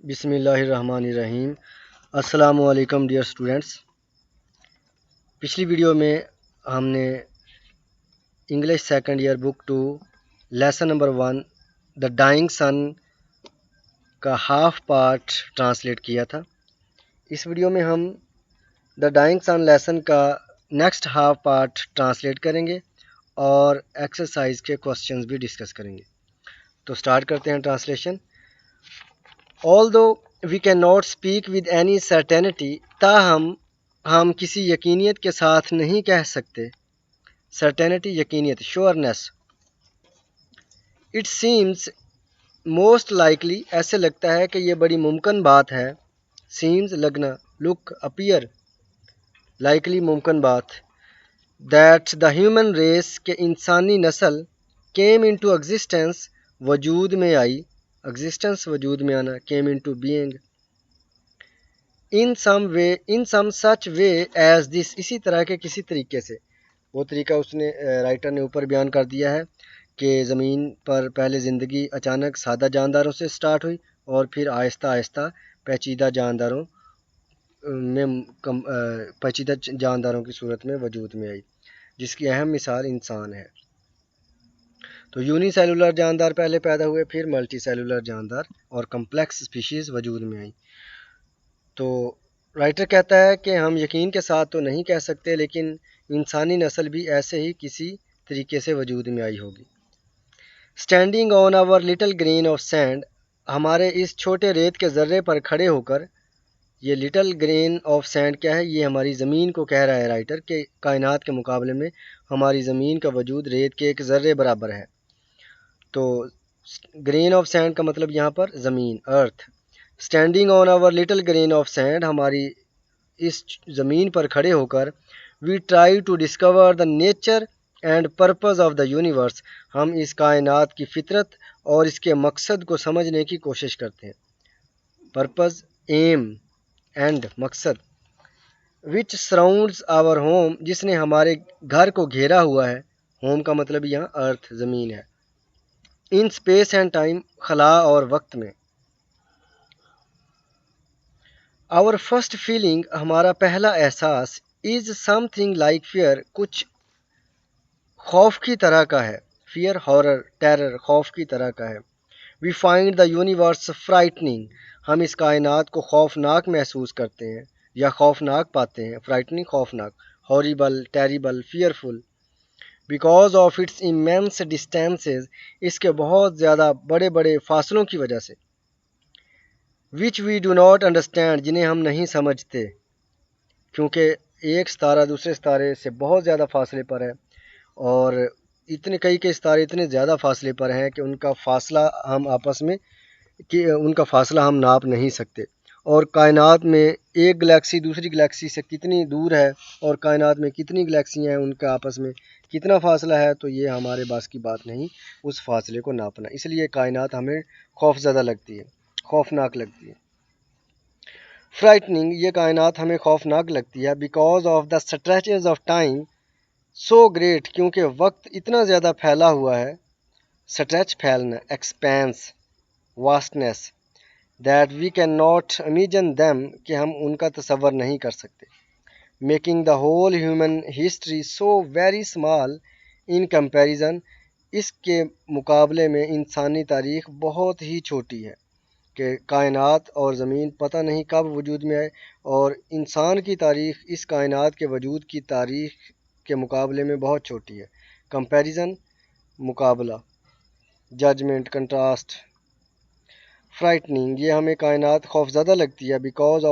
بسم اللہ الرحمن الرحیم۔ السلام علیکم ڈیئر اسٹوڈنٹس۔ پچھلی ویڈیو میں ہم نے English second year book 2 lesson number 1 دا ڈائنگ سن کا ہاف پارٹ ٹرانسلیٹ کیا تھا۔ اس ویڈیو میں ہم دا ڈائنگ سن لیسن کا نیکسٹ ہاف پارٹ ٹرانسلیٹ کریں گے اور ایکسرسائز کے کوسچنز بھی ڈسکس کریں گے۔ تو سٹارٹ کرتے ہیں translation. Although we cannot speak with any certainty، تاہم ہم کسی یقینیت کے ساتھ نہیں کہہ سکتے۔ certainty یقینیت، sureness۔ It seems most likely، ایسے لگتا ہے کہ یہ بڑی ممکن بات ہے۔ seems لگنا، look appear likely ممکن بات۔ that the human race کہ انسانی نسل came into existence وجود میں آئی، existence وجود میں آنا، came into being in some such way as this، اسی طرح کے کسی طریقے سے۔ وہ طریقہ اس نے رائٹر نے اوپر بیان کر دیا ہے کہ زمین پر پہلے زندگی اچانک سادہ جانداروں سے سٹارٹ ہوئی اور پھر آہستہ آہستہ پیچیدہ جانداروں کی صورت میں وجود میں آئی، جس کی اہم مثال انسان ہے۔ تو یونی سیلولر جاندار پہلے پیدا ہوئے، پھر ملٹی سیلولر جاندار اور کمپلیکس اسپیشیز وجود میں آئی۔ تو رائٹر کہتا ہے کہ ہم یقین کے ساتھ تو نہیں کہہ سکتے، لیکن انسانی نسل بھی ایسے ہی کسی طریقے سے وجود میں آئی ہوگی۔ Standing on our little grain of sand, ہمارے اس چھوٹے ریت کے ذرے پر کھڑے ہو کر۔ یہ لٹل گرین آف سینڈ کیا ہے؟ یہ ہماری زمین کو کہہ رہا ہے رائٹر کہ کائنات کے مقابلے میں ہماری زمین کا وجود ریت کے ایک ذرے برابر ہے۔ تو گرین آف سینڈ کا مطلب یہاں پر زمین، earth. Standing on our little grain of sand, ہماری اس زمین پر کھڑے ہو کر۔ We try to discover the nature and purpose of the universe, ہم اس کائنات کی فطرت اور اس کے مقصد کو سمجھنے کی کوشش کرتے ہیں۔ پرپز، ایم، اینڈ، مقصد۔ وچ سراؤنڈز آور ہوم، جس نے ہمارے گھر کو گھیرا ہوا ہے۔ ہوم کا مطلب یہاں ارتھ، زمین ہے۔ ان اسپیس اینڈ ٹائم، خلا اور وقت میں۔ آور فرسٹ فیلنگ، ہمارا پہلا احساس۔ از سم تھنگ لائک فیئر، کچھ خوف کی طرح کا ہے۔ فیئر، ہارر، ٹیرر، خوف کی طرح کا ہے۔ وی فائنڈ دا یونیورس فرائٹننگ، ہم اس کائنات کو خوفناک محسوس کرتے ہیں یا خوفناک پاتے ہیں۔ فرائٹننگ، خوفناک۔ Horrible, terrible, fearful. Because of its immense distances, اس کے بہت زیادہ بڑے بڑے فاصلوں کی وجہ سے۔ Which we do not understand, جنہیں ہم نہیں سمجھتے، کیونکہ ایک ستارہ دوسرے ستارے سے بہت زیادہ فاصلے پر ہے، اور کئی ستارے اتنے زیادہ فاصلے پر ہیں کہ ان کا فاصلہ ہم ناپ نہیں سکتے۔ اور کائنات میں ایک گلیکسی دوسری گلیکسی سے کتنی دور ہے، اور کائنات میں کتنی گلیکسیاں ہیں، ان کا آپس میں کتنا فاصلہ ہے، تو یہ ہمارے بس کی بات نہیں اس فاصلے کو ناپنا۔ اس لیے کائنات ہمیں خوف زدہ لگتی ہے، خوفناک لگتی ہے۔ فرائٹننگ، یہ کائنات ہمیں خوفناک لگتی ہے۔ Because of the stretches of time so great, کیونکہ وقت اتنا زیادہ پھیلا ہوا ہے۔ اسٹریچ، پھیلنا، expanse, vastness. That we can not imagine them, کہ ہم ان کا تصور نہیں کر سکتے۔ Making the whole human history so very small in comparison, اس کے مقابلے میں انسانی تاریخ بہت ہی چھوٹی ہے، کہ کائنات اور زمین پتہ نہیں کب وجود میں آئے، اور انسان کی تاریخ اس کائنات کے وجود کی تاریخ کے مقابلے میں بہت چھوٹی ہے۔ کمپیریزن، مقابلہ، ججمنٹ، کنٹراسٹ۔ فرائٹننگ، یہ ہمیں کائنات خوفزدہ لگتی ہے۔ Because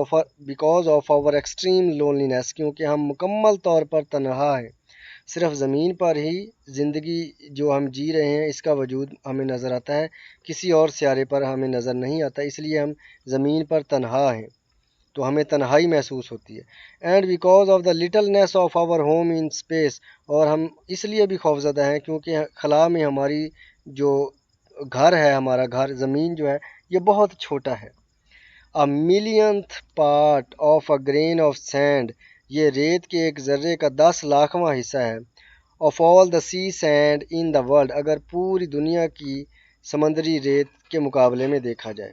of our extreme loneliness, کیونکہ ہم مکمل طور پر تنہا ہیں۔ صرف زمین پر ہی زندگی جو ہم جی رہے ہیں، اس کا وجود ہمیں نظر آتا ہے، کسی اور سیارے پر ہمیں نظر نہیں آتا، اس لیے ہم زمین پر تنہا ہیں، تو ہمیں تنہائی محسوس ہوتی ہے۔ And because of the littleness of our home in space, اور ہم اس لیے بھی خوفزدہ ہیں کیونکہ خلا میں ہماری جو گھر ہے، ہمارا گھر زمین جو ہے، یہ بہت چھوٹا ہے۔ A millionth part of a grain of sand، یہ ریت کے ایک ذرے کا 10 لاکھواں حصہ ہے۔ Of all the sea sand in the world، اگر پوری دنیا کی سمندری ریت کے مقابلے میں دیکھا جائے۔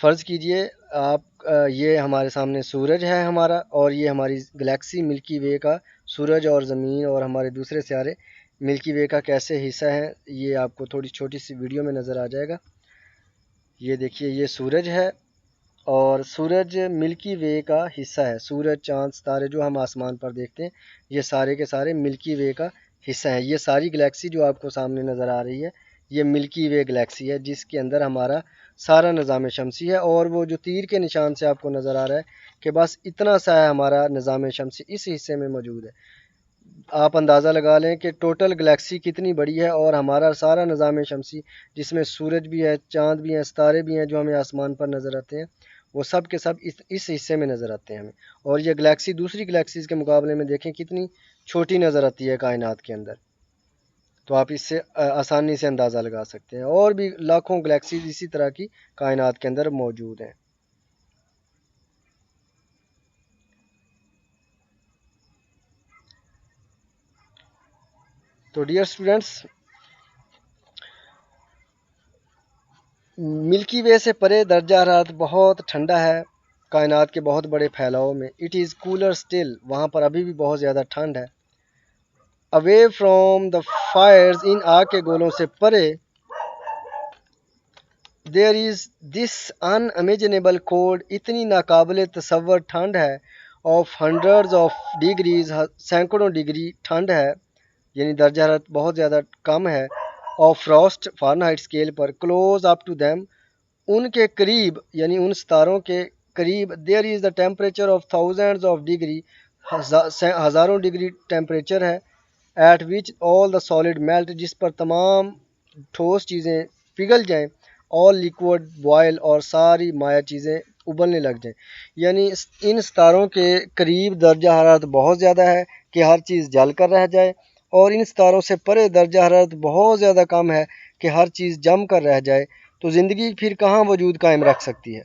فرض کیجئے آپ یہ ہمارے سامنے سورج ہے ہمارا، اور یہ ہماری گلیکسی ملکی وے کا سورج اور زمین اور ہمارے دوسرے سیارے ملکی وے کا کیسے حصہ ہیں، یہ آپ کو تھوڑی چھوٹی سی ویڈیو میں نظر آ جائے گا۔ یہ دیکھیے، یہ سورج ہے اور سورج ملکی وے کا حصہ ہے۔ سورج، چاند، ستارے جو ہم آسمان پر دیکھتے ہیں، یہ سارے کے سارے ملکی وے کا حصہ ہیں۔ یہ ساری گلیکسی جو آپ کو سامنے نظر آ رہی ہے، یہ ملکی وے گلیکسی ہے، جس کے اندر ہمارا سارا نظام شمسی ہے۔ اور وہ جو تیر کے نشان سے آپ کو نظر آ رہا ہے کہ بس اتنا سا ہے ہمارا نظام شمسی، اس حصے میں موجود ہے۔ آپ اندازہ لگا لیں کہ ٹوٹل گلیکسی کتنی بڑی ہے، اور ہمارا سارا نظام شمسی جس میں سورج بھی ہے، چاند بھی ہیں، ستارے بھی ہیں جو ہمیں آسمان پر نظر آتے ہیں، وہ سب کے سب اس حصے میں نظر آتے ہیں ہمیں۔ اور یہ گلیکسی دوسری گلیکسیز کے مقابلے میں دیکھیں کتنی چھوٹی نظر آتی ہے کائنات کے اندر، تو آپ اس سے آسانی سے اندازہ لگا سکتے ہیں۔ اور بھی لاکھوں گلیکسیز اسی طرح کی کائنات کے اندر موجود ہیں۔ تو ڈیئر اسٹوڈنٹس، ملکی وے سے پرے درجہ حرارت بہت ٹھنڈا ہے کائنات کے بہت بڑے پھیلاؤ میں۔ اٹ از کولر اسٹل، وہاں پر ابھی بھی بہت زیادہ ٹھنڈ ہے۔ اوے فرام دا فائرز، ان آگ کے گولوں سے پرے، دیر از دس ان امیجنیبل کولڈ، اتنی ناقابل تصور ٹھنڈ ہے، آف ہنڈریڈز آف ڈگریز، سینکڑوں ڈگری ٹھنڈ ہے، یعنی درجہ حرارت بہت زیادہ کم ہے، آف فراسٹ فارنہائٹ اسکیل پر، کلوز اپ ٹو دیم، ان کے قریب یعنی ان ستاروں کے قریب، there is the temperature of thousands of degree, ہزاروں ڈگری ٹیمپریچر ہے، at which all the solid melt, جس پر تمام ٹھوس چیزیں پگھل جائیں، آل لیکوڈ بوائل، اور ساری مائع چیزیں ابلنے لگ جائیں۔ یعنی ان ستاروں کے قریب درجہ حرارت بہت زیادہ ہے کہ ہر چیز جل کر رہ جائے، اور ان ستاروں سے پرے درجہ حرارت بہت زیادہ کم ہے کہ ہر چیز جم کر رہ جائے، تو زندگی پھر کہاں وجود قائم رکھ سکتی ہے؟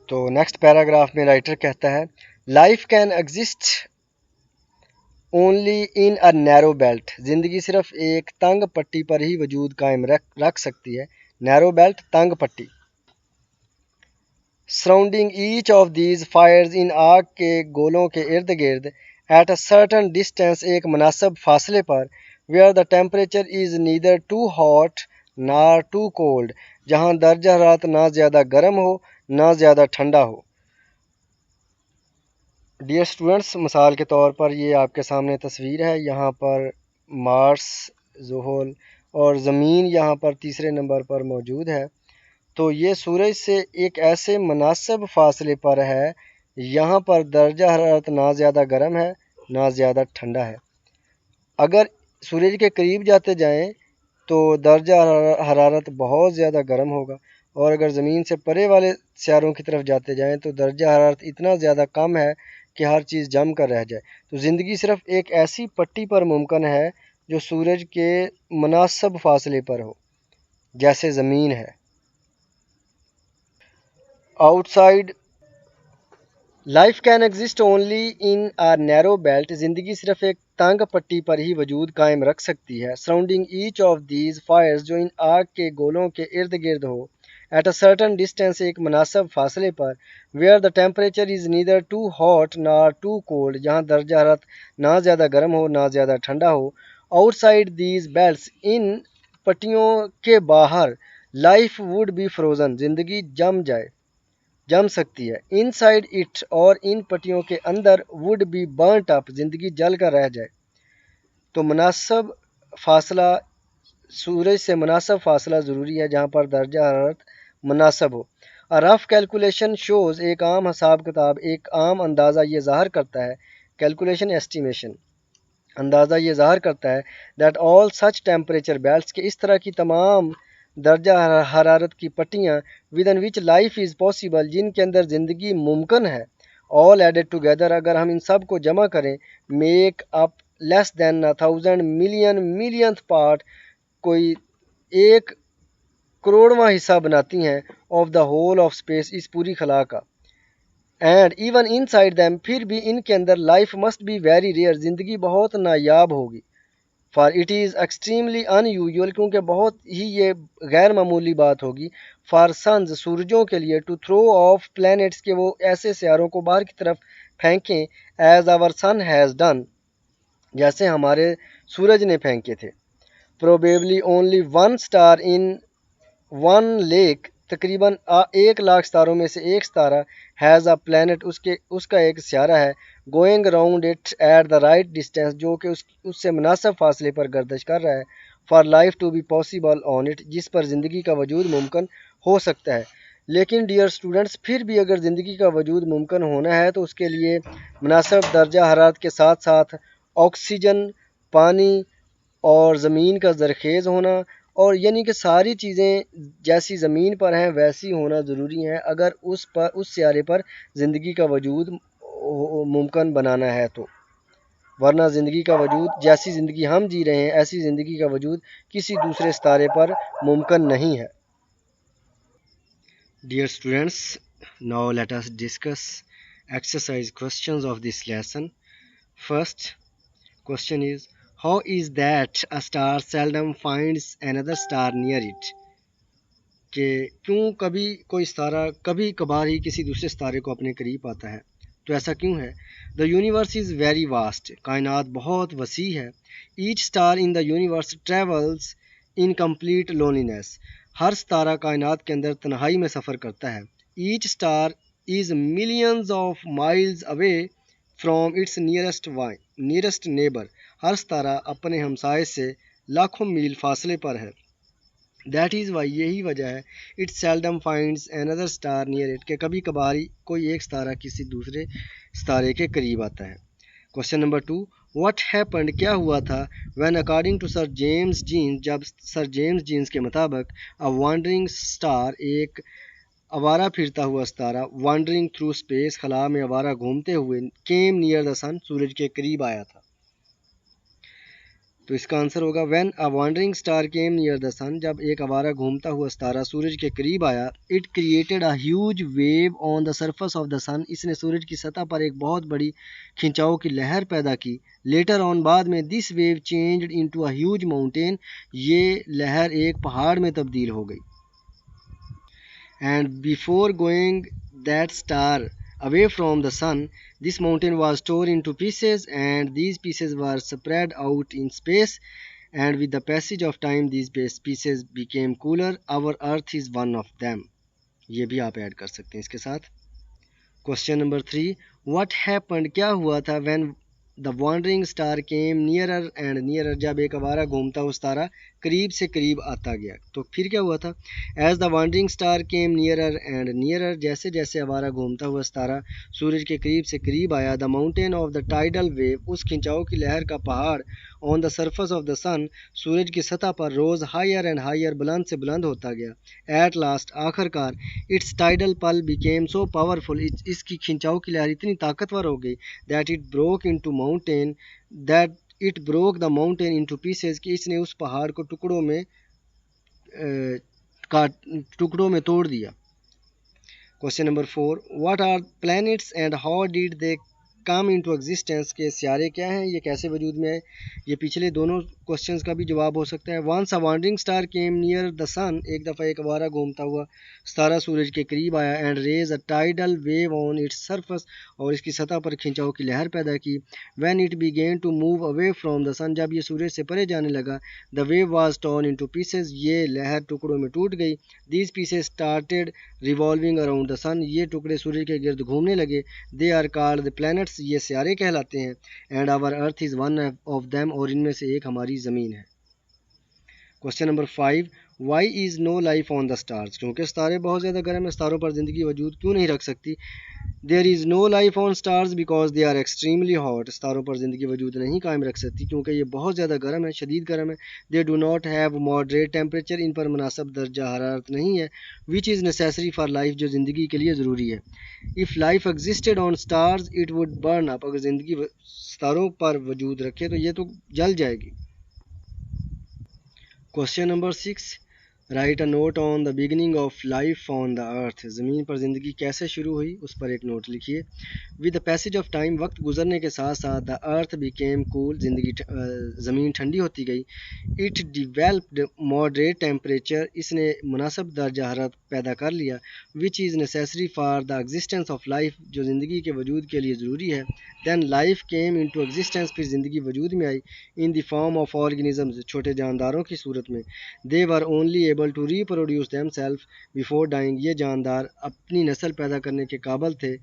تو نیکسٹ پیراگراف میں رائٹر کہتا ہے، life can exist only in a narrow belt, زندگی صرف ایک تنگ پٹی پر ہی وجود قائم رکھ سکتی ہے۔ نیرو بیلٹ، تنگ پٹی۔ Surrounding each of these fires, ان آگ کے گولوں کے ارد گرد، ایٹ اے سرٹن ڈسٹینس، ایک مناسب فاصلے پر، where the temperature is neither too hot nor too cold, جہاں درجہ حرارت نہ زیادہ گرم ہو نہ زیادہ ٹھنڈا ہو۔ ڈیئر اسٹوڈنٹس، مثال کے طور پر یہ آپ کے سامنے تصویر ہے، یہاں پر مارس، زحل اور زمین یہاں پر تیسرے نمبر پر موجود ہے۔ تو یہ سورج سے ایک ایسے مناسب فاصلے پر ہے، یہاں پر درجہ حرارت نہ زیادہ گرم ہے نہ زیادہ ٹھنڈا ہے۔ اگر سورج کے قریب جاتے جائیں تو درجہ حرارت بہت زیادہ گرم ہوگا، اور اگر زمین سے پرے والے سیاروں کی طرف جاتے جائیں تو درجہ حرارت اتنا زیادہ کم ہے کہ ہر چیز جم کر رہ جائے۔ تو زندگی صرف ایک ایسی پٹی پر ممکن ہے جو سورج کے مناسب فاصلے پر ہو، جیسے زمین ہے۔ Out side, life can exist only in a narrow belt, زندگی صرف ایک تنگ پٹی پر ہی وجود قائم رکھ سکتی ہے۔ Surrounding each of these fires, جو ان آگ کے گولوں کے ارد گرد ہو، ایٹ اے سرٹن ڈسٹینس، ایک مناسب فاصلے پر، where the temperature is neither too hot nor too cold, جہاں درجہ حرارت نہ زیادہ گرم ہو نہ زیادہ ٹھنڈا ہو۔ آؤٹ سائڈ دیز بیلٹس، ان پٹیوں کے باہر، لائف وڈ بی فروزن، زندگی جم سکتی ہے۔ ان سائڈ اٹ، اور ان پٹیوں کے اندر، وڈ بی برنٹ اپ، زندگی جل کر رہ جائے۔ تو مناسب فاصلہ، سورج سے مناسب فاصلہ ضروری ہے جہاں پر درجہ حرارت مناسب ہو۔ رف کیلکولیشن شوز، ایک عام حساب کتاب، ایک عام اندازہ یہ ظاہر کرتا ہے، کیلکولیشن ایسٹیمیشن، اندازہ یہ ظاہر کرتا ہے، that all such temperature belts, کہ اس طرح کی تمام درجہ حرارت کی پٹیاں، ودن وچ لائف از پاسبل، جن کے اندر زندگی ممکن ہے، آل ایڈڈ ٹوگیدر، اگر ہم ان سب کو جمع کریں، میک اپ لیس دین 1000 ملینتھ پارٹ، کوئی 1 کروڑواں حصہ بناتی ہیں، of the whole of space, اس پوری خلا کا۔ And even inside them, پھر بھی ان کے اندر، life must be very rare, زندگی بہت نایاب ہوگی۔ For it is extremely unusual, کیونکہ بہت ہی یہ غیر معمولی بات ہوگی، فار سنز سورجوں کے لیے، ٹو تھرو آف پلانٹس کہ وہ ایسے سیاروں کو باہر کی طرف پھینکیں، as our sun has done جیسے ہمارے سورج نے پھینکے تھے. Probably only one star in one lakh, تقریباً 1,00,000 ستاروں میں سے ایک ستارہ، ہیز اے پلانٹ اس کا ایک سیارہ ہے، going around it at the right distance جو کہ اس سے مناسب فاصلے پر گردش کر رہا ہے، for life to be possible on it جس پر زندگی کا وجود ممکن ہو سکتا ہے. لیکن ڈیئر اسٹوڈنٹس، پھر بھی اگر زندگی کا وجود ممکن ہونا ہے تو اس کے لیے مناسب درجہ حرارت کے ساتھ ساتھ آکسیجن، پانی اور زمین کا زرخیز ہونا، اور یعنی کہ ساری چیزیں جیسی زمین پر ہیں ویسی ہونا ضروری ہیں اگر اس سیارے پر زندگی کا وجود ممکن بنانا ہے تو، ورنہ زندگی کا وجود جیسی زندگی ہم جی رہے ہیں ایسی زندگی کا وجود کسی دوسرے ستارے پر ممکن نہیں ہے. Dear students, now let us discuss exercise questions of this lesson. First question is, how is that a star seldom finds another star near it? کہ کیوں کبھی کوئی ستارہ کبھی کبھار ہی کسی دوسرے ستارے کو اپنے قریب پاتا ہے، تو ایسا کیوں ہے؟ The universe is very vast, کائنات بہت وسیع ہے. Each star in the universe travels in complete loneliness, ہر ستارہ کائنات کے اندر تنہائی میں سفر کرتا ہے. Each star is millions of miles away from its nearest neighbour, ہر ستارہ اپنے ہمسائے سے لاکھوں میل فاصلے پر ہے. دیٹ از وائی، یہی وجہ ہے، it seldom finds another star near it کہ کبھی کبھار کوئی ایک ستارہ کسی دوسرے ستارے کے قریب آتا ہے. کوشچن نمبر 2، واٹ ہیپنڈ، کیا ہوا تھا، when according to sir James Jeans, جب سر جیمز جینس کے مطابق، اے وانڈرنگ اسٹار، ایک آوارہ پھرتا ہوا ستارہ، وانڈرنگ تھرو اسپیس، خلا میں آوارہ گھومتے ہوئے، کیم نیئر دا سن، سورج کے قریب آیا تھا. تو اس کا آنسر ہوگا when a wandering star came near the sun, جب ایک آوارہ گھومتا ہوا ستارہ سورج کے قریب آیا، it created a huge wave on the surface of the sun, اس نے سورج کی سطح پر ایک بہت بڑی کھنچاؤ کی لہر پیدا کی. لیٹر آن، بعد میں، this wave changed into a huge mountain, یہ لہر ایک پہاڑ میں تبدیل ہو گئی. And before going that star away from the sun, this mountain was torn into pieces and these pieces were spread out in space, and with the passage of time these pieces became cooler. Our earth is one of them. یہ بھی آپ add کر سکتے ہیں اس کے ساتھ. Question number 3، what happened، کیا ہوا تھا، when the wandering star came nearer and nearer، جب ایک آوارہ گھومتا ہوا ستارہ قریب سے قریب آتا گیا، تو پھر کیا ہوا تھا، as the wandering star came nearer and nearer، جیسے جیسے آوارہ گھومتا ہوا ستارہ سورج کے قریب سے قریب آیا، the mountain of the tidal wave، اس کھنچاؤ کی لہر کا پہاڑ، on the surface of the sun، سورج کی سطح پر روز higher and higher، بلند سے بلند ہوتا گیا. at last، آخر کار، its tidal pull became so powerful، اس کی کھنچاؤ کی لہر اتنی طاقتور ہو گئی، that it broke the mountain into pieces، کہ اس نے اس پہاڑ کو ٹکڑوں میں توڑ دیا. Question number 4، what are planets and how did they come into existence، کہ سیارے کیا ہیں، یہ کیسے وجود میں آئے. یہ پچھلے دونوں کوشچنز کا بھی جواب ہو سکتا ہے. once a wandering star came near the sun، ایک دفعہ ایک آوارہ گھومتا ہوا ستارہ سورج کے قریب آیا، and raised a tidal wave on its surface، اور اس کی سطح پر کھنچاؤ کی لہر پیدا کی. when it began to move away from the sun، جب یہ سورج سے پرے جانے لگا، the wave was torn into pieces، یہ لہر ٹکڑوں میں ٹوٹ گئی. these pieces started revolving around the sun، یہ ٹکڑے سورج کے گرد گھومنے لگے. they are called the planets، یہ سیارے کہلاتے ہیں. and our earth is one of them، اور ان میں سے ایک ہماری زمین ہے. Question number 5، why is no life on the stars، کیونکہ ستارے بہت زیادہ گرم ہیں، ستاروں پر زندگی وجود کیوں نہیں رکھ سکتی. there is no life on stars because they are extremely hot، ستاروں پر زندگی وجود نہیں قائم رکھ سکتی کیونکہ یہ بہت زیادہ گرم ہے، شدید گرم ہے. they do not have moderate temperature، ان پر مناسب درجہ حرارت نہیں ہے. which is necessary for life، جو زندگی کے لیے ضروری ہے. if life existed on stars it would burn up، اگر زندگی ستاروں پر وجود رکھے تو یہ تو جل جائے گی. Question number 6، write a note on the beginning of life on the earth. زمین پر زندگی کیسے شروع ہوئی اس پر ایک نوٹ لکھیے. With the passage of time, وقت گزرنے کے ساتھ ساتھ دا ارتھ بیکیم کول، زمین ٹھنڈی ہوتی گئی. اٹ ڈیولپڈ ماڈریٹ ٹیمپریچر، اس نے مناسب درجہ حرارت پیدا کر لیا. Which is necessary for the existence of life, جو زندگی کے وجود کے لیے ضروری ہے. Then life came into existence, پھر زندگی وجود میں آئی. In the form of organisms, چھوٹے جانداروں کی صورت میں. They were only able to reproduce them self before dying, یہ جاندار اپنی نسل پیدا کرنے کے قابل تھے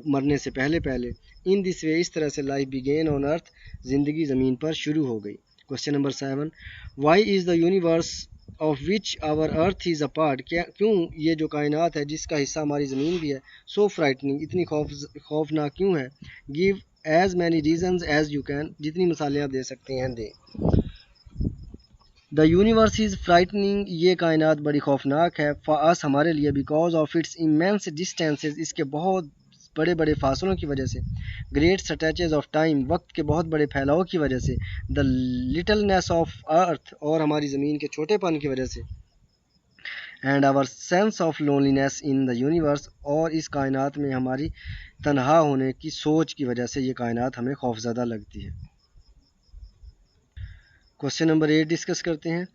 مرنے سے پہلے. ان دس وے، اس طرح سے لائف بگین آن ارتھ، زندگی زمین پر شروع ہو گئی. Question number 7، why is the universe of which our earth is a part, کیوں یہ جو کائنات ہے جس کا حصہ ہماری زمین بھی ہے، سو فرائٹنگ، اتنی خوفناک کیوں ہے. Give as many reasons as you can, جتنی مثالیں آپ دے سکتے ہیں دیں. دا یونیورس از فرائٹننگ، یہ کائنات بڑی خوفناک ہے. فار اس، ہمارے لیے. Because of its immense distances, اس کے بہت بڑے بڑے فاصلوں کی وجہ سے. گریٹ سٹریچز آف ٹائم، وقت کے بہت بڑے پھیلاؤ کی وجہ سے. دا لٹلنیس آف ارتھ، اور ہماری زمین کے چھوٹے پن کی وجہ سے. And our sense of loneliness in the universe, اور اس کائنات میں ہماری تنہا ہونے کی سوچ کی وجہ سے یہ کائنات ہمیں خوفزدہ لگتی ہے. کوشچن نمبر 8 ڈسکس کرتے ہیں.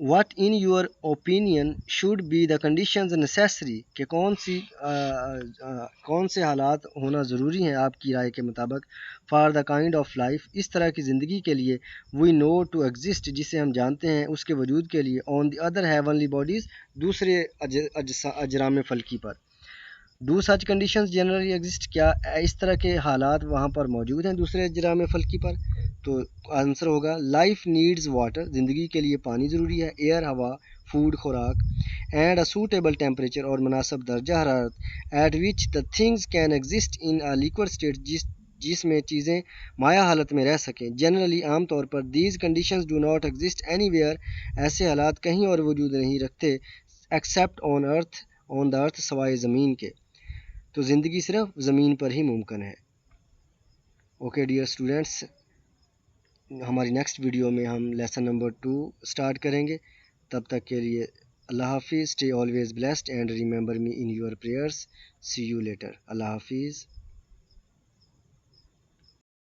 What in your opinion should be the conditions necessary, کہ کون سے حالات ہونا ضروری ہیں آپ کی رائے کے مطابق. For the kind of life, اس طرح کی زندگی کے لیے. وی نو ٹو ایگزسٹ، جسے ہم جانتے ہیں اس کے وجود کے لیے. On the other heavenly bodies, دوسرے اجرام فلکی پر. Do such conditions generally exist, کیا اس طرح کے حالات وہاں پر موجود ہیں دوسرے اجرام فلکی پر. تو آنسر ہوگا لائف نیڈز واٹر، زندگی کے لیے پانی ضروری ہے. ایئر، ہوا، فوڈ، خوراک. اینڈ اے سوٹیبل ٹیمپریچر، اور مناسب درجہ حرارت. At which the things can exist in a liquid state, جس میں چیزیں مائع حالت میں رہ سکیں. جنرلی، عام طور پر. These conditions do not exist anywhere, ایسے حالات کہیں اور وجود نہیں رکھتے. ایکسیپٹ آن دا ارتھ، سوائے زمین کے. تو زندگی صرف زمین پر ہی ممکن ہے. اوکے ڈیئر اسٹوڈینٹس، ہماری نیکسٹ ویڈیو میں ہم لیسن نمبر 2 اسٹارٹ کریں گے. تب تک کے لیے اللہ حافظ. Stay always blessed and remember me in your prayers. See you later. اللہ حافظ.